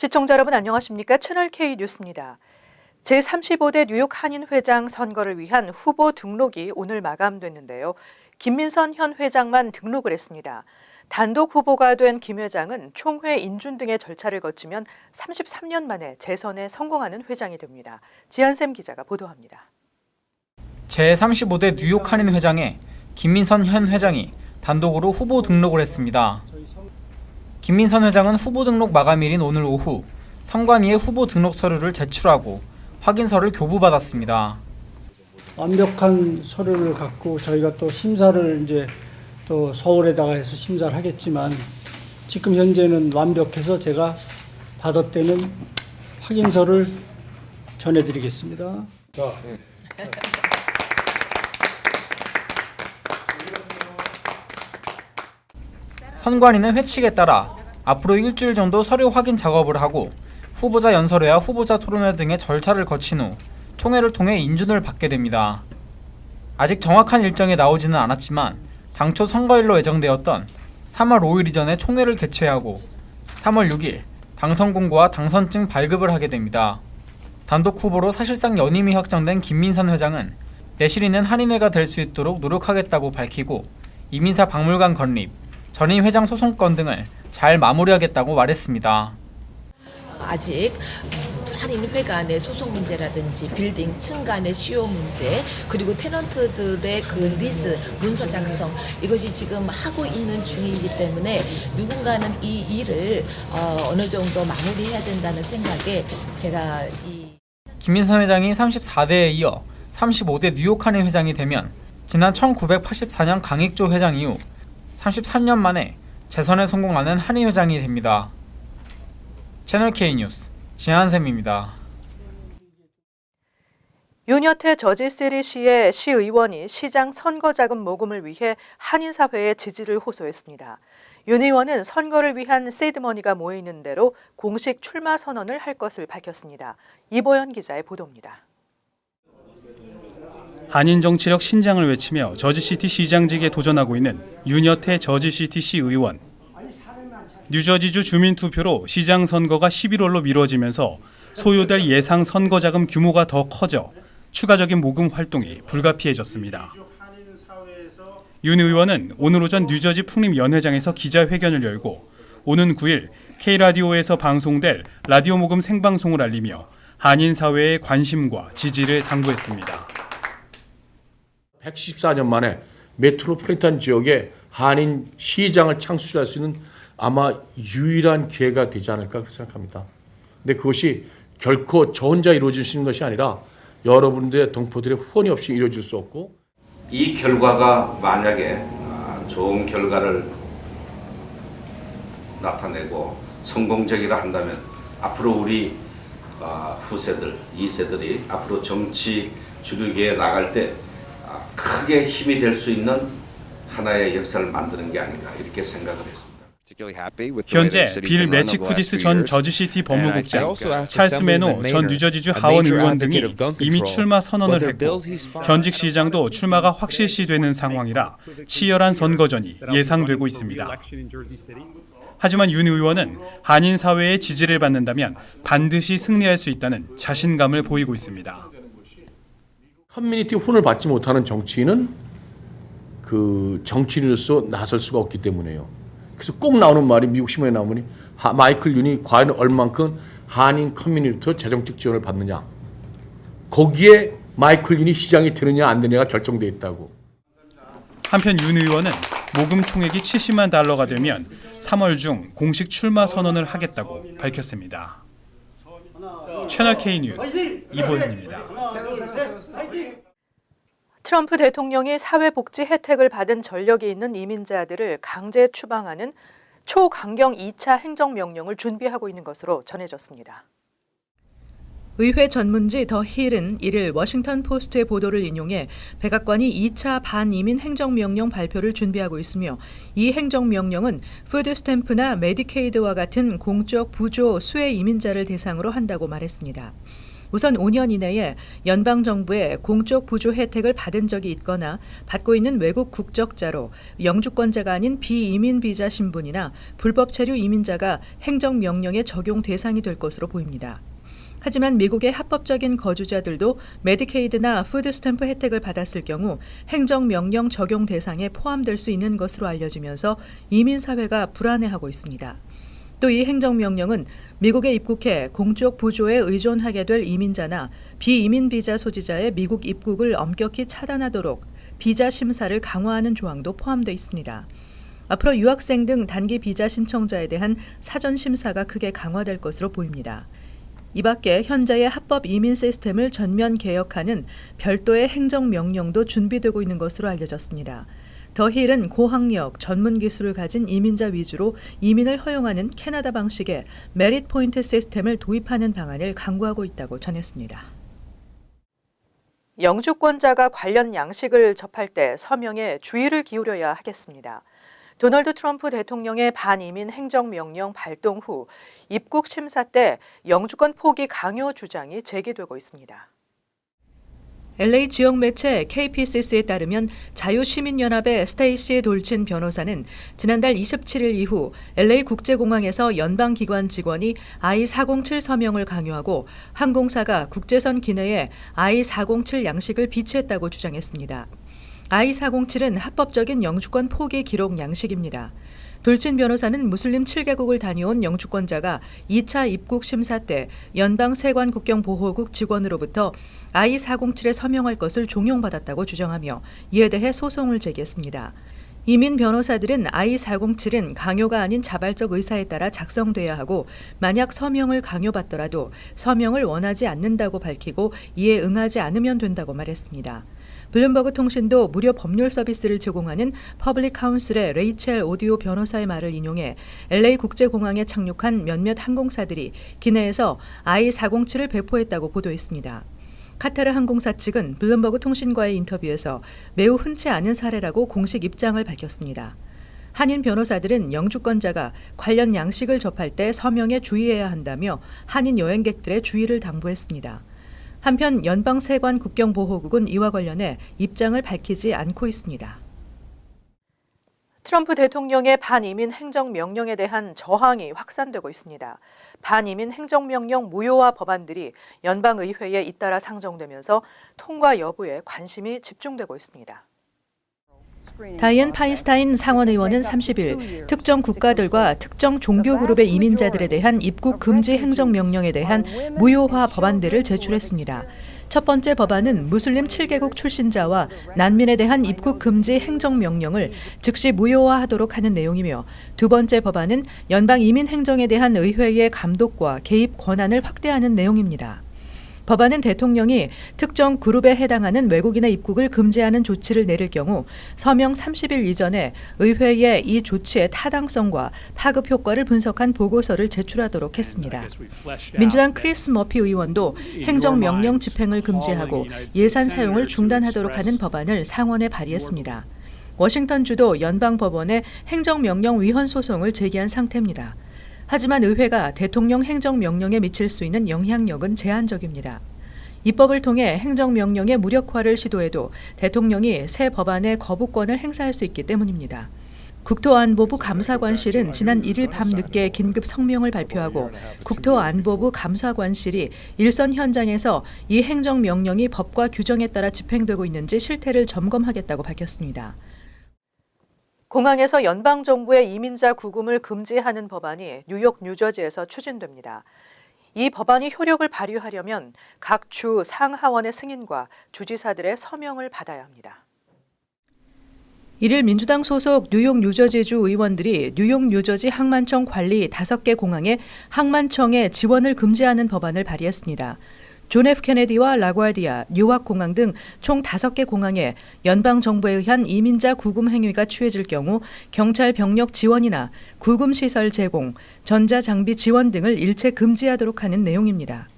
시청자 여러분 안녕하십니까? 채널 K 뉴스입니다. 제35대 뉴욕 한인회장 선거를 위한 후보 등록이 오늘 마감됐는데요. 김민선 현 회장만 등록을 했습니다. 단독 후보가 된 김 회장은 총회 인준 등의 절차를 거치면 33년 만에 재선에 성공하는 회장이 됩니다. 지한샘 기자가 보도합니다. 제35대 뉴욕 한인회장에 김민선 현 회장이 단독으로 후보 등록을 했습니다. 김민선 회장은 후보 등록 마감일인 오늘 오후 선관위에 후보 등록 서류를 제출하고 확인서를 교부받았습니다. 완벽한 서류를 갖고 저희가 또 심사를 이제 또 서울에다가 해서 심사를 하겠지만 지금 현재는 완벽해서 제가 받았다는 확인서를 전해드리겠습니다. 선관위는 회칙에 따라 앞으로 일주일 정도 서류 확인 작업을 하고 후보자 연설회와 후보자 토론회 등의 절차를 거친 후 총회를 통해 인준을 받게 됩니다. 아직 정확한 일정이 나오지는 않았지만 당초 선거일로 예정되었던 3월 5일 이전에 총회를 개최하고 3월 6일 당선 공고와 당선증 발급을 하게 됩니다. 단독 후보로 사실상 연임이 확정된 김민선 회장은 내실 있는 한인회가 될 수 있도록 노력하겠다고 밝히고 이민사 박물관 건립, 전임 회장 소송권 등을 잘 마무리하겠다고 말했습니다. 아직 한인회관의 소송 문제라든지 빌딩 층간의 수요 문제 그리고 테넌트들의 그 리스 문서 작성 이것이 지금 하고 있는 중이기 때문에 누군가는 이 일을 어느 정도 마무리해야 된다는 생각에 제가 김민선 회장이 34대에 이어 35대 뉴욕 한인 회장이 되면 지난 1984년 강익조 회장 이후 33년 만에 재선에 성공하는 한인 회장이 됩니다. 채널 K 뉴스 지한샘입니다. 윤여태 저지시리시의 시의원이 시장 선거자금 모금을 위해 한인사회에 지지를 호소했습니다. 윤 의원은 선거를 위한 세이드머니가 모이는 대로 공식 출마 선언을 할 것을 밝혔습니다. 이보연 기자의 보도입니다. 한인 정치력 신장을 외치며 저지시티 시장직에 도전하고 있는 윤여태 저지시티 시의원. 뉴저지주 주민투표로 시장 선거가 11월로 미뤄지면서 소요될 예상 선거자금 규모가 더 커져 추가적인 모금 활동이 불가피해졌습니다. 윤 의원은 오늘 오전 뉴저지 풍림연회장에서 기자회견을 열고 오는 9일 K라디오에서 방송될 라디오 모금 생방송을 알리며 한인 사회의 관심과 지지를 당부했습니다. 114년 만에 메트로폴리탄 지역에 한인 시장을 창출할 수 있는 아마 유일한 기회가 되지 않을까 그렇게 생각합니다. 근데 그것이 결코 저 혼자 이루어질 수 있는 것이 아니라 여러분들의 동포들의 후원이 없이 이루어질 수 없고 이 결과가 만약에 좋은 결과를 나타내고 성공적이라 한다면 앞으로 우리 후세들, 2세들이 앞으로 정치 주류기에 나갈 때 크게 힘이 될 수 있는 하나의 역사를 만드는 게 아닌가 이렇게 생각을 했습니다. 현재 빌 매치쿠디스 전 저지시티 법무국장, 찰스 메노 전 뉴저지주 하원 의원 등이 이미 출마 선언을 했고 현직 시장도 출마가 확실시되는 상황이라 치열한 선거전이 예상되고 있습니다. 하지만 윤 의원은 한인 사회의 지지를 받는다면 반드시 승리할 수 있다는 자신감을 보이고 있습니다. 커뮤니티 혼을 받지 못하는 정치인은 그 정치인으로서 나설 수가 없기 때문에요. 그래서 꼭 나오는 말이 미국 신문에 나오니 마이클 윤이 과연 얼만큼 한인 커뮤니티로 재정적 지원을 받느냐. 거기에 마이클 윤이 시장이 되느냐 안 되느냐가 결정돼 있다고. 한편 윤 의원은 모금 총액이 70만 달러가 되면 3월 중 공식 출마 선언을 하겠다고 밝혔습니다. 채널 K 뉴스 이보현입니다. 트럼프 대통령이 사회복지 혜택을 받은 전력이 있는 이민자들을 강제 추방하는 초강경 2차 행정명령을 준비하고 있는 것으로 전해졌습니다. 의회 전문지 더 힐은 1일 워싱턴 포스트의 보도를 인용해 백악관이 2차 반이민 행정명령 발표를 준비하고 있으며 이 행정명령은 푸드스탬프나 메디케이드와 같은 공적 부조 수혜 이민자를 대상으로 한다고 말했습니다. 우선 5년 이내에 연방정부의 공적 부조 혜택을 받은 적이 있거나 받고 있는 외국 국적자로 영주권자가 아닌 비이민 비자 신분이나 불법 체류 이민자가 행정명령의 적용 대상이 될 것으로 보입니다. 하지만 미국의 합법적인 거주자들도 메디케이드나 푸드스탬프 혜택을 받았을 경우 행정명령 적용 대상에 포함될 수 있는 것으로 알려지면서 이민사회가 불안해하고 있습니다. 또 이 행정명령은 미국에 입국해 공적 부조에 의존하게 될 이민자나 비이민 비자 소지자의 미국 입국을 엄격히 차단하도록 비자 심사를 강화하는 조항도 포함되어 있습니다. 앞으로 유학생 등 단기 비자 신청자에 대한 사전 심사가 크게 강화될 것으로 보입니다. 이 밖에 현재의 합법 이민 시스템을 전면 개혁하는 별도의 행정명령도 준비되고 있는 것으로 알려졌습니다. 더 힐은 고학력, 전문 기술을 가진 이민자 위주로 이민을 허용하는 캐나다 방식의 메릿 포인트 시스템을 도입하는 방안을 강구하고 있다고 전했습니다. 영주권자가 관련 양식을 접할 때 서명에 주의를 기울여야 하겠습니다. 도널드 트럼프 대통령의 반이민 행정명령 발동 후 입국 심사 때 영주권 포기 강요 주장이 제기되고 있습니다. LA 지역 매체 KPCC에 따르면 자유시민연합의 스테이시 돌친 변호사는 지난달 27일 이후 LA 국제공항에서 연방기관 직원이 I-407 서명을 강요하고 항공사가 국제선 기내에 I-407 양식을 비치했다고 주장했습니다. I-407은 합법적인 영주권 포기 기록 양식입니다. 돌친 변호사는 무슬림 7개국을 다녀온 영주권자가 2차 입국 심사 때 연방 세관 국경 보호국 직원으로부터 I-407에 서명할 것을 종용받았다고 주장하며 이에 대해 소송을 제기했습니다. 이민 변호사들은 I-407은 강요가 아닌 자발적 의사에 따라 작성돼야 하고 만약 서명을 강요받더라도 서명을 원하지 않는다고 밝히고 이에 응하지 않으면 된다고 말했습니다. 블룸버그 통신도 무료 법률 서비스를 제공하는 퍼블릭 카운슬의 레이첼 오디오 변호사의 말을 인용해 LA 국제공항에 착륙한 몇몇 항공사들이 기내에서 I-407을 배포했다고 보도했습니다. 카타르 항공사 측은 블룸버그 통신과의 인터뷰에서 매우 흔치 않은 사례라고 공식 입장을 밝혔습니다. 한인 변호사들은 영주권자가 관련 양식을 접할 때 서명에 주의해야 한다며 한인 여행객들의 주의를 당부했습니다. 한편 연방세관 국경보호국은 이와 관련해 입장을 밝히지 않고 있습니다. 트럼프 대통령의 반이민 행정명령에 대한 저항이 확산되고 있습니다. 반이민 행정명령 무효화 법안들이 연방의회에 잇따라 상정되면서 통과 여부에 관심이 집중되고 있습니다. 다이앤 파인스타인 상원의원은 30일 특정 국가들과 특정 종교 그룹의 이민자들에 대한 입국 금지 행정명령에 대한 무효화 법안들을 제출했습니다. 첫 번째 법안은 무슬림 7개국 출신자와 난민에 대한 입국 금지 행정명령을 즉시 무효화하도록 하는 내용이며 두 번째 법안은 연방 이민 행정에 대한 의회의 감독과 개입 권한을 확대하는 내용입니다. 법안은 대통령이 특정 그룹에 해당하는 외국인의 입국을 금지하는 조치를 내릴 경우 서명 30일 이전에 의회에 이 조치의 타당성과 파급 효과를 분석한 보고서를 제출하도록 했습니다. 민주당 크리스 머피 의원도 행정명령 집행을 금지하고 예산 사용을 중단하도록 하는 법안을 상원에 발의했습니다. 워싱턴주도 연방법원에 행정명령 위헌 소송을 제기한 상태입니다. 하지만 의회가 대통령 행정명령에 미칠 수 있는 영향력은 제한적입니다. 입법을 통해 행정명령의 무력화를 시도해도 대통령이 새 법안의 거부권을 행사할 수 있기 때문입니다. 국토안보부 감사관실은 지난 1일 밤늦게 긴급 성명을 발표하고 국토안보부 감사관실이 일선 현장에서 이 행정명령이 법과 규정에 따라 집행되고 있는지 실태를 점검하겠다고 밝혔습니다. 공항에서 연방정부의 이민자 구금을 금지하는 법안이 뉴욕, 뉴저지에서 추진됩니다. 이 법안이 효력을 발휘하려면 각 주 상하원의 승인과 주지사들의 서명을 받아야 합니다. 이를 민주당 소속 뉴욕, 뉴저지주 의원들이 뉴욕, 뉴저지 항만청 관리 5개 공항에 항만청의 지원을 금지하는 법안을 발의했습니다. 존 F 케네디와 라과디아, 뉴악 공항 등 총 5개 공항에 연방정부에 의한 이민자 구금 행위가 취해질 경우 경찰 병력 지원이나 구금 시설 제공, 전자장비 지원 등을 일체 금지하도록 하는 내용입니다.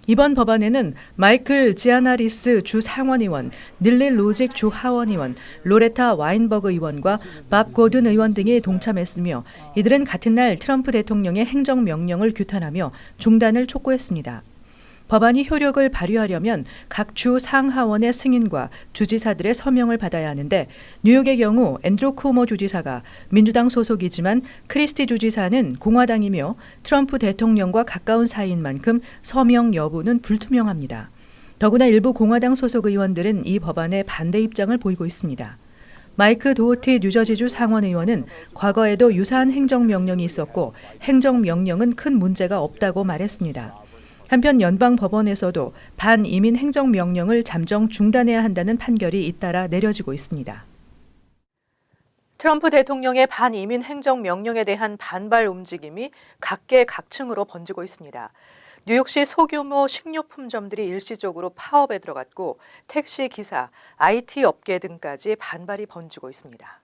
이번 법안에는 마이클 지아나리스 주 상원의원, 닐리 로직 주 하원의원, 로레타 와인버그 의원과 밥 고든 의원 등이 동참했으며 이들은 같은 날 트럼프 대통령의 행정명령을 규탄하며 중단을 촉구했습니다. 법안이 효력을 발휘하려면 각 주 상하원의 승인과 주지사들의 서명을 받아야 하는데 뉴욕의 경우 앤드루 쿠오모 주지사가 민주당 소속이지만 크리스티 주지사는 공화당이며 트럼프 대통령과 가까운 사이인 만큼 서명 여부는 불투명합니다. 더구나 일부 공화당 소속 의원들은 이 법안에 반대 입장을 보이고 있습니다. 마이크 도어티 뉴저지주 상원의원은 과거에도 유사한 행정명령이 있었고 행정명령은 큰 문제가 없다고 말했습니다. 한편 연방법원에서도 반이민 행정명령을 잠정 중단해야 한다는 판결이 잇따라 내려지고 있습니다. 트럼프 대통령의 반이민 행정명령에 대한 반발 움직임이 각계각층으로 번지고 있습니다. 뉴욕시 소규모 식료품점들이 일시적으로 파업에 들어갔고 택시 기사, IT 업계 등까지 반발이 번지고 있습니다.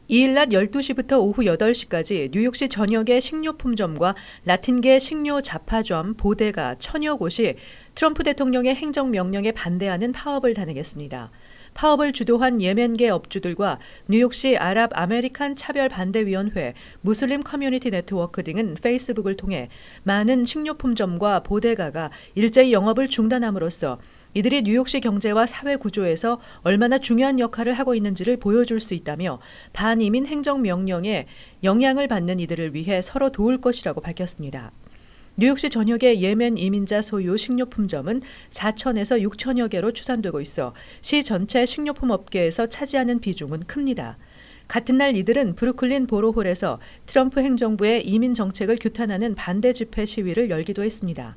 이일 낮 12시부터 오후 8시까지 뉴욕시 전역의 식료품점과 라틴계 식료 잡화점, 보데가 천여 곳이 트럼프 대통령의 행정명령에 반대하는 파업을 단행했습니다. 파업을 주도한 예멘계 업주들과 뉴욕시 아랍 아메리칸 차별반대위원회, 무슬림 커뮤니티 네트워크 등은 페이스북을 통해 많은 식료품점과 보데가가 일제히 영업을 중단함으로써 이들이 뉴욕시 경제와 사회 구조에서 얼마나 중요한 역할을 하고 있는지를 보여줄 수 있다며 반이민 행정명령에 영향을 받는 이들을 위해 서로 도울 것이라고 밝혔습니다. 뉴욕시 전역의 예멘 이민자 소유 식료품점은 4천에서 6천여 개로 추산되고 있어 시 전체 식료품 업계에서 차지하는 비중은 큽니다. 같은 날 이들은 브루클린 보로홀에서 트럼프 행정부의 이민 정책을 규탄하는 반대 집회 시위를 열기도 했습니다.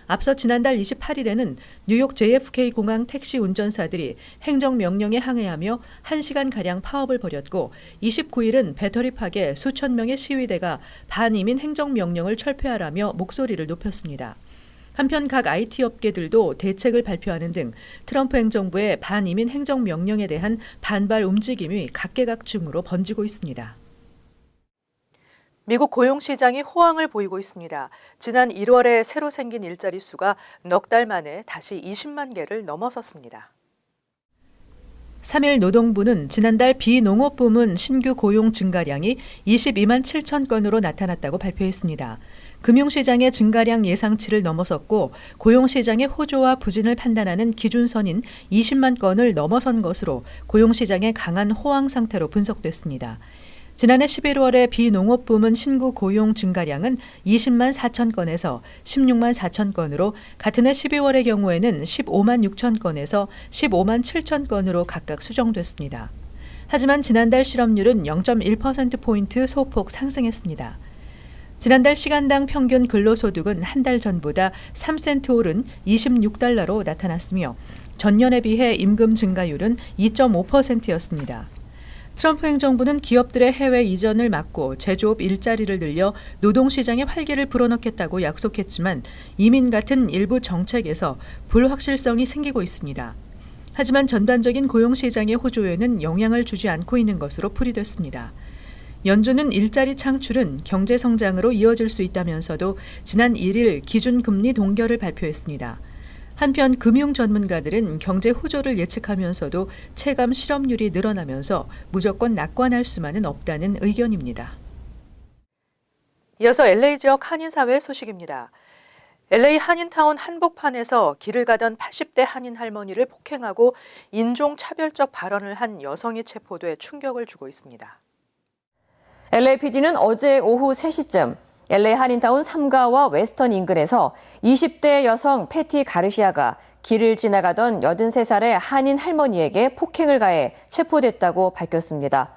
앞서 지난달 28일에는 뉴욕 JFK 공항 택시 운전사들이 행정명령에 항의하며 1시간가량 파업을 벌였고 29일은 배터리팍에 수천 명의 시위대가 반이민 행정명령을 철폐하라며 목소리를 높였습니다. 한편 각 IT 업계들도 대책을 발표하는 등 트럼프 행정부의 반이민 행정명령에 대한 반발 움직임이 각계각층으로 번지고 있습니다. 미국 고용시장이 호황을 보이고 있습니다. 지난 1월에 새로 생긴 일자리 수가 넉 달 만에 다시 20만 개를 넘어섰습니다. 3일 노동부는 지난달 비농업 부문 신규 고용 증가량이 22만 7천 건으로 나타났다고 발표했습니다. 금융시장의 증가량 예상치를 넘어섰고 고용시장의 호조와 부진을 판단하는 기준선인 20만 건을 넘어선 것으로 고용시장의 강한 호황 상태로 분석됐습니다. 지난해 11월에 비농업 부문 신규 고용 증가량은 20만 4천 건에서 16만 4천 건으로 같은 해 12월의 경우에는 15만 6천 건에서 15만 7천 건으로 각각 수정됐습니다. 하지만 지난달 실업률은 0.1%포인트 소폭 상승했습니다. 지난달 시간당 평균 근로소득은 한 달 전보다 3센트 오른 26달러로 나타났으며 전년에 비해 임금 증가율은 2.5%였습니다. 트럼프 행정부는 기업들의 해외 이전을 막고 제조업 일자리를 늘려 노동시장의 활기를 불어넣겠다고 약속했지만 이민 같은 일부 정책에서 불확실성이 생기고 있습니다. 하지만 전반적인 고용시장의 호조에는 영향을 주지 않고 있는 것으로 풀이됐습니다. 연준은 일자리 창출은 경제 성장으로 이어질 수 있다면서도 지난 1일 기준금리 동결을 발표했습니다. 한편 금융 전문가들은 경제 호조를 예측하면서도 체감 실업률이 늘어나면서 무조건 낙관할 수만은 없다는 의견입니다. 이어서 LA 지역 한인사회 소식입니다. LA 한인타운 한복판에서 길을 가던 80대 한인 할머니를 폭행하고 인종차별적 발언을 한 여성이 체포돼 충격을 주고 있습니다. LAPD는 어제 오후 3시쯤 LA 한인타운 3가와 웨스턴 인근에서 20대 여성 패티 가르시아가 길을 지나가던 83살의 한인 할머니에게 폭행을 가해 체포됐다고 밝혔습니다.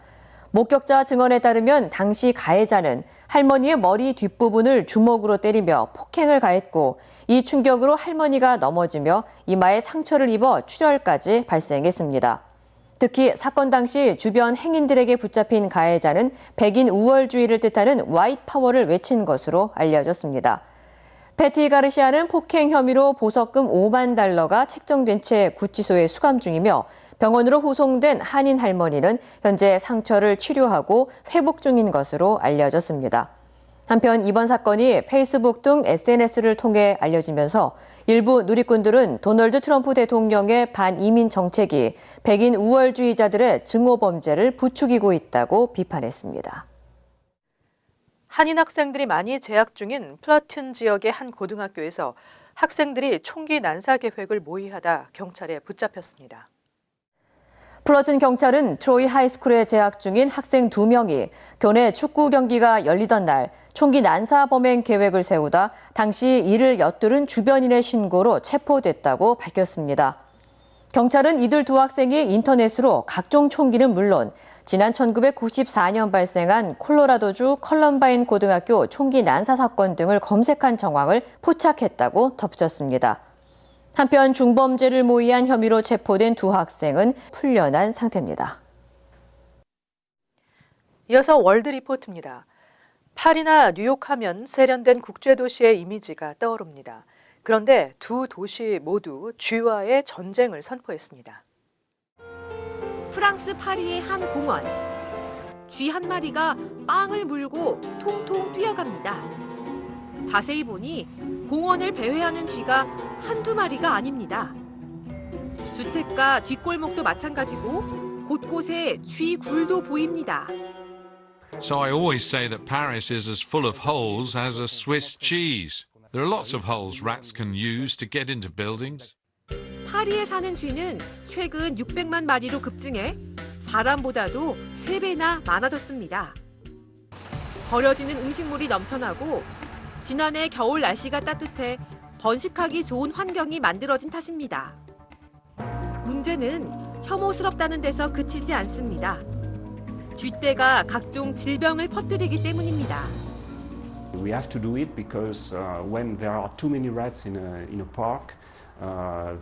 목격자 증언에 따르면 당시 가해자는 할머니의 머리 뒷부분을 주먹으로 때리며 폭행을 가했고 이 충격으로 할머니가 넘어지며 이마에 상처를 입어 출혈까지 발생했습니다. 특히 사건 당시 주변 행인들에게 붙잡힌 가해자는 백인 우월주의를 뜻하는 화이트 파워를 외친 것으로 알려졌습니다. 패티 가르시아는 폭행 혐의로 보석금 5만 달러가 책정된 채 구치소에 수감 중이며 병원으로 후송된 한인 할머니는 현재 상처를 치료하고 회복 중인 것으로 알려졌습니다. 한편 이번 사건이 페이스북 등 SNS를 통해 알려지면서 일부 누리꾼들은 도널드 트럼프 대통령의 반이민 정책이 백인 우월주의자들의 증오 범죄를 부추기고 있다고 비판했습니다. 한인 학생들이 많이 재학 중인 플러튼 지역의 한 고등학교에서 학생들이 총기 난사 계획을 모의하다 경찰에 붙잡혔습니다. 플러튼 경찰은 트로이 하이스쿨에 재학 중인 학생 2명이 교내 축구 경기가 열리던 날 총기 난사 범행 계획을 세우다 당시 이를 엿들은 주변인의 신고로 체포됐다고 밝혔습니다. 경찰은 이들 두 학생이 인터넷으로 각종 총기는 물론 지난 1994년 발생한 콜로라도주 컬럼바인 고등학교 총기 난사 사건 등을 검색한 정황을 포착했다고 덧붙였습니다. 한편 중범죄를 모의한 혐의로 체포된 두 학생은 풀려난 상태입니다. 이어서 월드리포트입니다. 파리나 뉴욕하면 세련된 국제도시의 이미지가 떠오릅니다. 그런데 두 도시 모두 쥐와의 전쟁을 선포했습니다. 프랑스 파리의 한 공원. 쥐 한 마리가 빵을 물고 통통 뛰어갑니다. 자세히 보니 공원을 배회하는 쥐가 한두 마리가 아닙니다. 주택가 뒷골목도 마찬가지고 곳곳에 쥐 굴도 보입니다. So I always say that Paris is as full of holes as a Swiss cheese. There are lots of holes rats can use to get into buildings. 파리에 사는 쥐는 최근 600만 마리로 급증해 사람보다도 3배나 많아졌습니다. 버려지는 음식물이 넘쳐나고 지난해 겨울 날씨가 따뜻해 번식하기 좋은 환경이 만들어진 탓입니다. 문제는 혐오스럽다는 데서 그치지 않습니다. 쥐떼가 각종 질병을 퍼뜨리기 때문입니다. We have to do it because when there are too many rats in a park,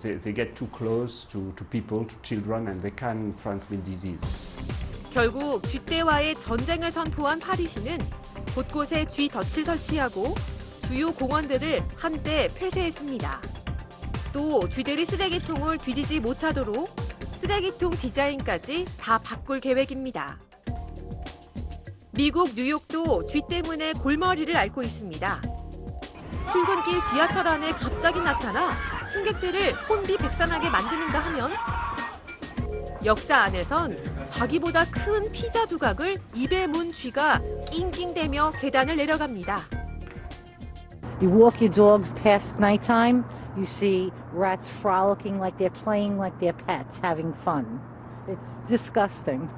they get too close to people, to children, and they can transmit disease. 결국 쥐떼와의 전쟁을 선포한 파리시는 곳곳에 쥐 덫을 설치하고 주요 공원들을 한때 폐쇄했습니다. 또 쥐들이 쓰레기통을 뒤지지 못하도록 쓰레기통 디자인까지 다 바꿀 계획입니다. 미국 뉴욕도 쥐 때문에 골머리를 앓고 있습니다. 출근길 지하철 안에 갑자기 나타나 승객들을 혼비백산하게 만드는가 하면 역사 안에선 자기보다 큰 피자 조각을 입에 문 쥐가 낑낑대며 계단을 내려갑니다. You walk your dogs past nighttime, you see rats frolicking like they're playing like they're pets, having fun. It's disgusting.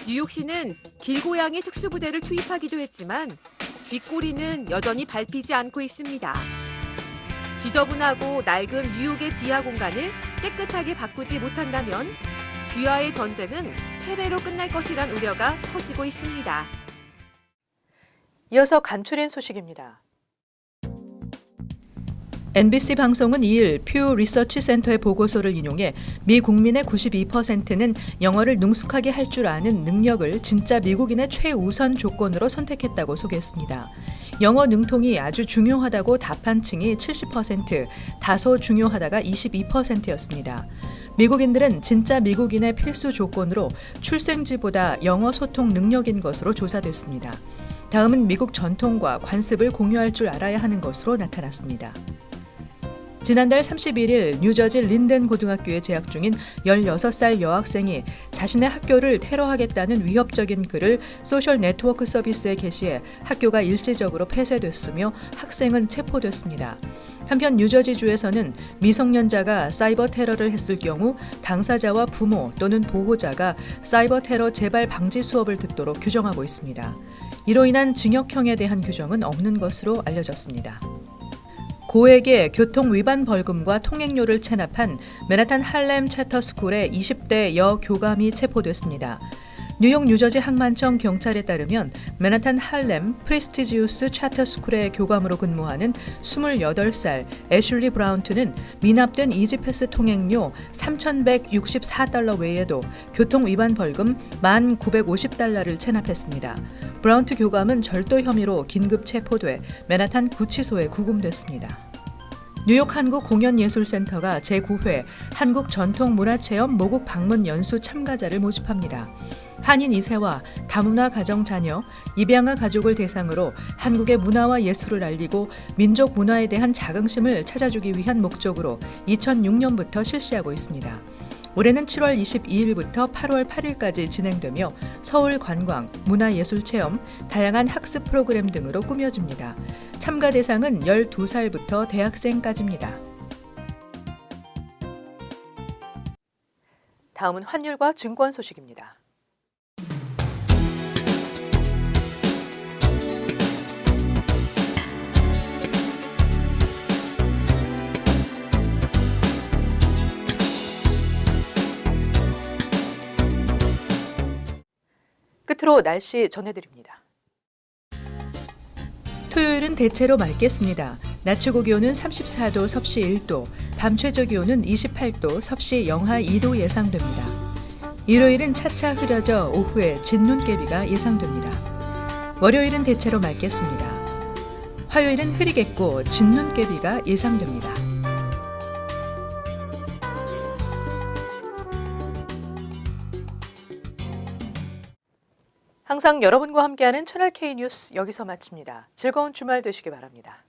뉴욕시는 길고양이 특수부대를 투입하기도 했지만 쥐꼬리는 여전히 밟히지 않고 있습니다. 지저분하고 낡은 뉴욕의 지하 공간을 깨끗하게 바꾸지 못한다면 쥐와의 전쟁은 패배로 끝날 것이란 우려가 커지고 있습니다. 이어서 간추린 소식입니다. NBC 방송은 2일 퓨 리서치 센터의 보고서를 인용해 미 국민의 92%는 영어를 능숙하게 할 줄 아는 능력을 진짜 미국인의 최우선 조건으로 선택했다고 소개했습니다. 영어 능통이 아주 중요하다고 답한 층이 70%, 다소 중요하다가 22%였습니다. 미국인들은 진짜 미국인의 필수 조건으로 출생지보다 영어 소통 능력인 것으로 조사됐습니다. 다음은 미국 전통과 관습을 공유할 줄 알아야 하는 것으로 나타났습니다. 지난달 31일 뉴저지 린덴 고등학교에 재학 중인 16살 여학생이 자신의 학교를 테러하겠다는 위협적인 글을 소셜 네트워크 서비스에 게시해 학교가 일시적으로 폐쇄됐으며 학생은 체포됐습니다. 한편 뉴저지주에서는 미성년자가 사이버 테러를 했을 경우 당사자와 부모 또는 보호자가 사이버 테러 재발 방지 수업을 듣도록 규정하고 있습니다. 이로 인한 징역형에 대한 규정은 없는 것으로 알려졌습니다. 고액의 교통 위반 벌금과 통행료를 체납한 맨하탄 할렘 차터스쿨의 20대 여교감이 체포됐습니다. 뉴욕 뉴저지 항만청 경찰에 따르면 맨하탄 할렘 프레스티지우스 차터스쿨의 교감으로 근무하는 28살 애슐리 브라운트는 미납된 이지패스 통행료 3,164달러 외에도 교통 위반 벌금 1,950달러를 체납했습니다. 브라운트 교감은 절도 혐의로 긴급 체포돼 맨하탄 구치소에 구금됐습니다. 뉴욕 한국공연예술센터가 제9회 한국전통문화체험 모국 방문 연수 참가자를 모집합니다. 한인 2세와 다문화 가정 자녀, 입양아 가족을 대상으로 한국의 문화와 예술을 알리고 민족 문화에 대한 자긍심을 찾아주기 위한 목적으로 2006년부터 실시하고 있습니다. 올해는 7월 22일부터 8월 8일까지 진행되며 서울 관광, 문화예술체험, 다양한 학습 프로그램 등으로 꾸며집니다. 참가 대상은 12살부터 대학생까지입니다. 다음은 환율과 증권 소식입니다. 끝으로 날씨 전해드립니다. 토요일은 대체로 맑겠습니다. 낮 최고 기온은 34도 섭씨 1도, 밤 최저 기온은 28도 섭씨 영하 2도 예상됩니다. 일요일은 차차 흐려져 오후에 진눈깨비가 예상됩니다. 월요일은 대체로 맑겠습니다. 화요일은 흐리겠고 진눈깨비가 예상됩니다. 항상 여러분과 함께하는 채널 K 뉴스 여기서 마칩니다. 즐거운 주말 되시기 바랍니다.